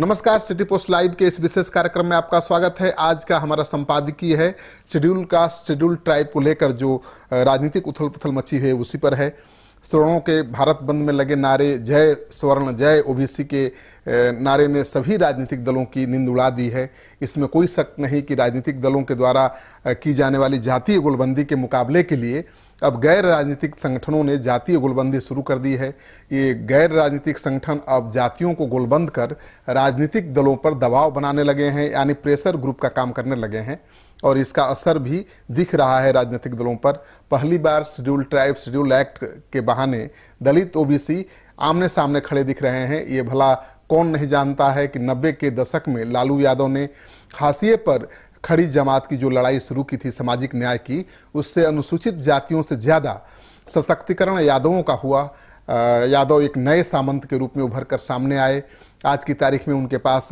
नमस्कार, city post live के इस विशेष कार्यक्रम में आपका स्वागत है। आज का हमारा संपादकीय है शेड्यूल कास्ट शेड्यूल ट्राइब को लेकर जो राजनीतिक उथल पुथल मची है उसी पर है। सवर्णों के भारत बंद में लगे नारे जय स्वर्ण जय ओबीसी के नारे ने सभी राजनीतिक दलों की नींद उड़ा दी है। इसमें कोई शक नहीं कि राजनीतिक दलों के द्वारा की जाने वाली जातीय गोलबंदी के मुकाबले के लिए अब गैर राजनीतिक संगठनों ने जातीय गोलबंदी शुरू कर दी है। ये गैर राजनीतिक संगठन अब जातियों को गोलबंद कर राजनीतिक दलों पर दबाव बनाने लगे हैं, यानी प्रेशर ग्रुप का काम करने लगे हैं और इसका असर भी दिख रहा है राजनीतिक दलों पर। पहली बार शेड्यूल ट्राइब शेड्यूल एक्ट के बहाने दलित ओबीसी आमने सामने खड़े दिख रहे हैं। ये भला कौन नहीं जानता है कि 90 के दशक में लालू यादव ने हाशिए पर खड़ी जमात की जो लड़ाई शुरू की थी सामाजिक न्याय की, उससे अनुसूचित जातियों से ज़्यादा सशक्तिकरण यादवों का हुआ। यादव एक नए सामंत के रूप में उभर कर सामने आए। आज की तारीख में उनके पास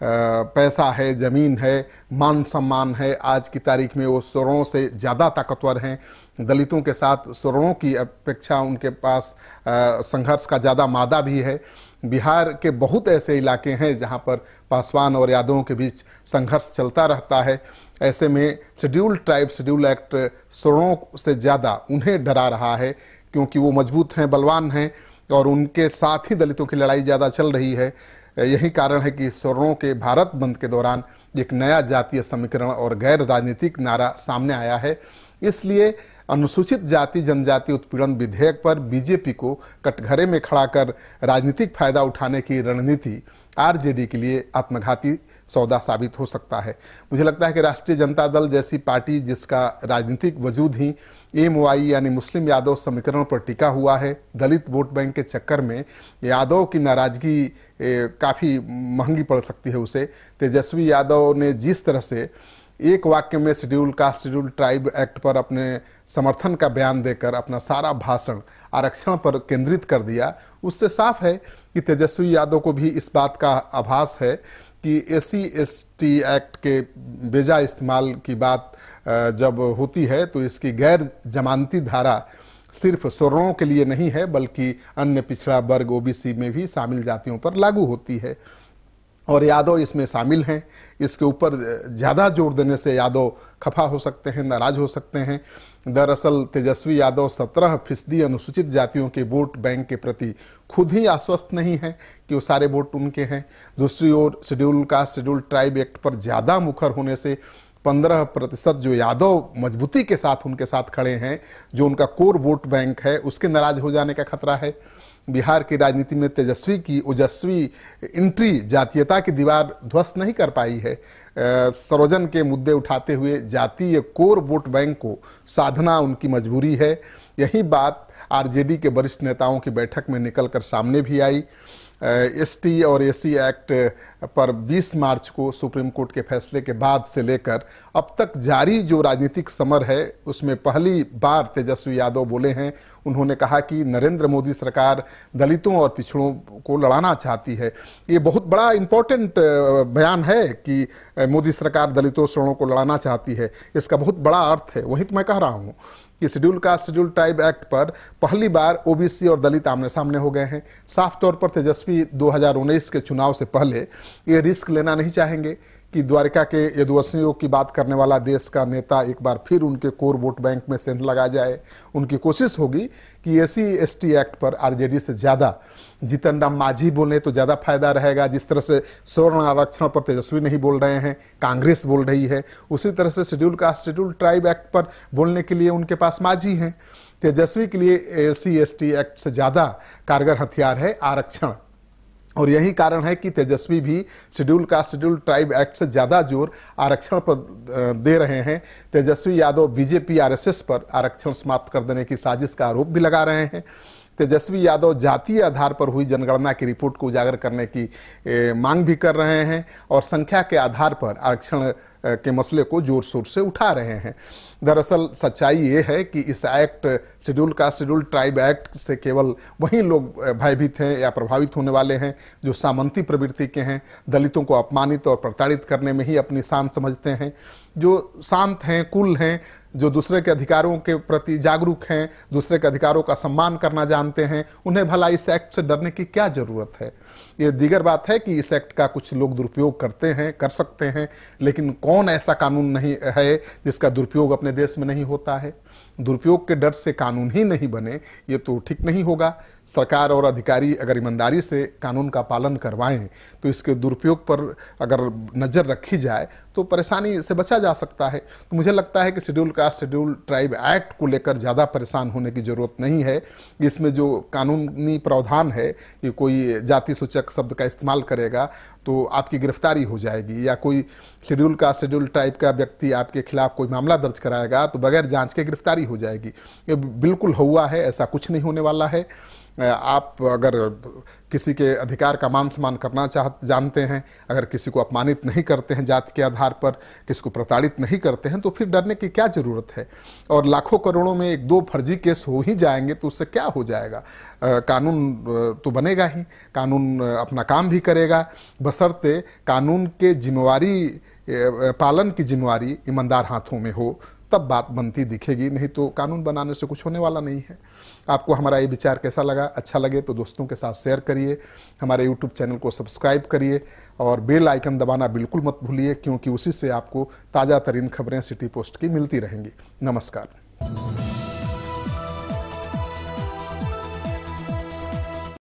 पैसा है, ज़मीन है, मान सम्मान है। आज की तारीख में वो सवर्णों से ज़्यादा ताकतवर हैं। दलितों के साथ सवर्णों की अपेक्षा उनके पास संघर्ष का ज़्यादा मादा भी है। बिहार के बहुत ऐसे इलाके हैं जहां पर पासवान और यादवों के बीच संघर्ष चलता रहता है। ऐसे में शेड्यूल ट्राइब शेड्यूल एक्ट सवर्णों से ज़्यादा उन्हें डरा रहा है, क्योंकि वो मजबूत हैं, बलवान हैं और उनके साथ ही दलितों की लड़ाई ज़्यादा चल रही है। यही कारण है कि सवर्णों के भारत बंद के दौरान एक नया जातीय समीकरण और गैर राजनीतिक नारा सामने आया है। इसलिए अनुसूचित जाति जनजाति उत्पीड़न विधेयक पर बीजेपी को कटघरे में खड़ा कर राजनीतिक फायदा उठाने की रणनीति आरजेडी के लिए आत्मघाती सौदा साबित हो सकता है। मुझे लगता है कि राष्ट्रीय जनता दल जैसी पार्टी जिसका राजनीतिक वजूद ही एमवाई यानी मुस्लिम यादव समीकरण पर टिका हुआ है, दलित वोट बैंक के चक्कर में यादव की नाराजगी काफ़ी महंगी पड़ सकती है उसे। तेजस्वी यादव ने जिस तरह से एक वाक्य में schedule caste schedule tribe act पर अपने समर्थन का बयान देकर अपना सारा भाषण आरक्षण पर केंद्रित कर दिया, उससे साफ है कि तेजस्वी यादव को भी इस बात का आभास है कि SC/ST एक्ट के बेजा इस्तेमाल की बात जब होती है तो इसकी गैर जमानती धारा सिर्फ सवर्णों के लिए नहीं है, बल्कि अन्य पिछड़ा वर्ग ओबीसी में भी शामिल जातियों पर लागू होती है और यादव इसमें शामिल हैं। इसके ऊपर ज़्यादा जोर देने से यादव खफा हो सकते हैं, नाराज हो सकते हैं। दरअसल तेजस्वी यादव 17% अनुसूचित जातियों के वोट बैंक के प्रति खुद ही आश्वस्त नहीं है कि वो सारे वोट उनके हैं। दूसरी ओर schedule caste schedule tribe act पर ज़्यादा मुखर होने से 15% जो यादव मजबूती के साथ उनके साथ खड़े हैं, जो उनका कोर वोट बैंक है, उसके नाराज हो जाने का खतरा है। बिहार की राजनीति में तेजस्वी की ओजस्वी एंट्री जातीयता की दीवार ध्वस्त नहीं कर पाई है। सर्वजन के मुद्दे उठाते हुए जातीय कोर वोट बैंक को साधना उनकी मजबूरी है। यही बात आरजेडी के वरिष्ठ नेताओं की बैठक में निकलकर सामने भी आई। ST और SC एक्ट पर 20 मार्च को सुप्रीम कोर्ट के फैसले के बाद से लेकर अब तक जारी जो राजनीतिक समर है उसमें पहली बार तेजस्वी यादव बोले हैं। उन्होंने कहा कि नरेंद्र मोदी सरकार दलितों और पिछड़ों को लड़ाना चाहती है। ये बहुत बड़ा इम्पोर्टेंट बयान है कि मोदी सरकार दलितों सवर्णों को लड़ाना चाहती है। इसका बहुत बड़ा अर्थ है। वही तो मैं कह रहा हूँ कि schedule caste schedule tribe act पर पहली बार ओबीसी और दलित आमने सामने हो गए हैं। साफ तौर पर तेजस्वी 2019 के चुनाव से पहले ये रिस्क लेना नहीं चाहेंगे कि द्वारका के यदुवंशियों की बात करने वाला देश का नेता एक बार फिर उनके कोर वोट बैंक में सेंध लगा जाए। उनकी कोशिश होगी कि SC/ST एक्ट पर आरजेडी से ज़्यादा जीतन राम मांझी बोले तो ज़्यादा फायदा रहेगा। जिस तरह से स्वर्ण आरक्षण पर तेजस्वी नहीं बोल रहे हैं, कांग्रेस बोल रही है, उसी तरह से schedule caste schedule tribe act पर बोलने के लिए उनके पास मांझी हैं। तेजस्वी के लिए SC/ST एक्ट से ज़्यादा कारगर हथियार है आरक्षण, और यही कारण है कि तेजस्वी भी schedule caste schedule tribe act से ज़्यादा जोर आरक्षण पर दे रहे हैं। तेजस्वी यादव बीजेपी RSS पर आरक्षण समाप्त कर देने की साजिश का आरोप भी लगा रहे हैं। तेजस्वी यादव जातीय आधार पर हुई जनगणना की रिपोर्ट को उजागर करने की मांग भी कर रहे हैं और संख्या के आधार पर आरक्षण के मसले को जोर शोर से उठा रहे हैं। दरअसल सच्चाई ये है कि इस act schedule caste schedule tribe act से केवल वही लोग भयभीत हैं या प्रभावित होने वाले हैं जो सामंती प्रवृत्ति के हैं, दलितों को अपमानित और प्रताड़ित करने में ही अपनी शान समझते हैं। जो शांत हैं, कूल हैं, जो दूसरे के अधिकारों के प्रति जागरूक हैं, दूसरे के अधिकारों का सम्मान करना जानते हैं, उन्हें भला इस एक्ट से डरने की क्या जरूरत है। ये दीगर बात है कि इस एक्ट का कुछ लोग दुरुपयोग करते हैं, कर सकते हैं, लेकिन कौन ऐसा कानून नहीं है जिसका दुरुपयोग अपने देश में नहीं होता है। दुरुपयोग के डर से कानून ही नहीं बने, ये तो ठीक नहीं होगा। सरकार और अधिकारी अगर ईमानदारी से कानून का पालन करवाएं तो इसके दुरुपयोग पर अगर नज़र रखी जाए तो परेशानी से बचा जा सकता है। तो मुझे लगता है कि schedule caste schedule tribe act को लेकर ज़्यादा परेशान होने की ज़रूरत नहीं है। इसमें जो कानूनी प्रावधान है कि कोई जाति सूचक शब्द का इस्तेमाल करेगा तो आपकी गिरफ्तारी हो जाएगी, या कोई शेड्यूल कास्ट शेड्यूल ट्राइब का व्यक्ति आपके खिलाफ कोई मामला दर्ज कराएगा तो बगैर जांच के गिरफ्तारी हो जाएगी। ये बिल्कुल हुआ है, ऐसा कुछ नहीं होने वाला है। आप अगर किसी के अधिकार का मान सम्मान करना जानते हैं, अगर किसी को अपमानित नहीं करते हैं जाति के आधार पर, किसी को प्रताड़ित नहीं करते हैं, तो फिर डरने की क्या ज़रूरत है। और लाखों करोड़ों में एक दो फर्जी केस हो ही जाएंगे तो उससे क्या हो जाएगा। कानून तो बनेगा ही, कानून अपना काम भी करेगा, बशर्ते कानून के जिम्मेवारी पालन की जिम्मेवारी ईमानदार हाथों में हो, तब बात बनती दिखेगी। नहीं तो कानून बनाने से कुछ होने वाला नहीं है। आपको हमारा ये विचार कैसा लगा? अच्छा लगे तो दोस्तों के साथ शेयर करिए, हमारे YouTube चैनल को सब्सक्राइब करिए और बेल आइकन दबाना बिल्कुल मत भूलिए, क्योंकि उसी से आपको ताज़ा तरीन खबरें सिटी पोस्ट की मिलती रहेंगी। नमस्कार।